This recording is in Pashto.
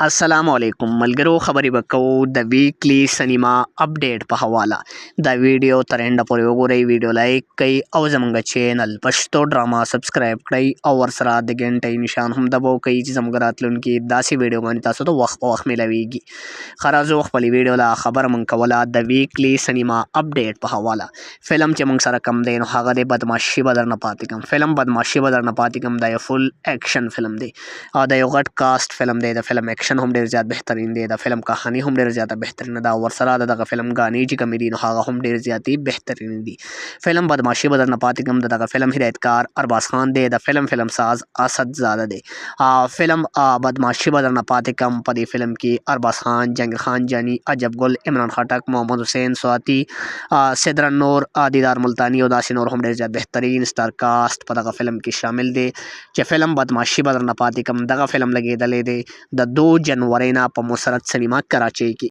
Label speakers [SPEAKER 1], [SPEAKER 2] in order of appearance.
[SPEAKER 1] अस्सलामुअलैकुम मलगरो खबरी बको द वीकली सिनेमा अपडेट په حواله دا ویډیو تر انډه پورې وګورئ ویډیو لایک کړئ او زموږ چینل پښتو ډراما سبسکرایب کړئ او ورسره د غنټۍ نشان هم دباو کړئ چې زموږ راتلونکي داسې ویډیو باندې تاسو ته وخت په وخت ملاویږي خرازو خپل ویډیو لا خبر من کوله د ویکلی سینما اپډیټ په حواله فلم چې موږ سره کم دی نو هغه د بدمعشي بدر نه پاتې کوم فلم بدمعشي بدر نه پاتې کوم دا یو فل اکشن فلم دی او دا یو غټ کاست فلم دی د فلم اکشن هم ډیر زیات بهترین دی د فلم کہانی هم ډیر زیاته بهترین ده ورسره دغه فلم غانې چې کمی دي نو هغه هم ډیر زیاتی بهترین دي فلم بدمعشي بدر نه پاتې کوم دغه فلم هدایتکار ارباز خان دی د فلم ساز اسد زاده دی فلم بدمعشي بدر نه پاتې کوم په دې فلم کې ارباز خان جنگ خان جانی عجب ګل عمران خټک محمد حسین سواتی صدر نور دیدار ملتانی او داسې نور هم ډیر زیات بهترین سٹار کاست په دغه فلم کې شامل دی چې فلم بدمعشي بدر نه پاتې کوم دغه فلم لګیدلې دی د 2 جنوري نه په مسرت سینما کراچۍ کې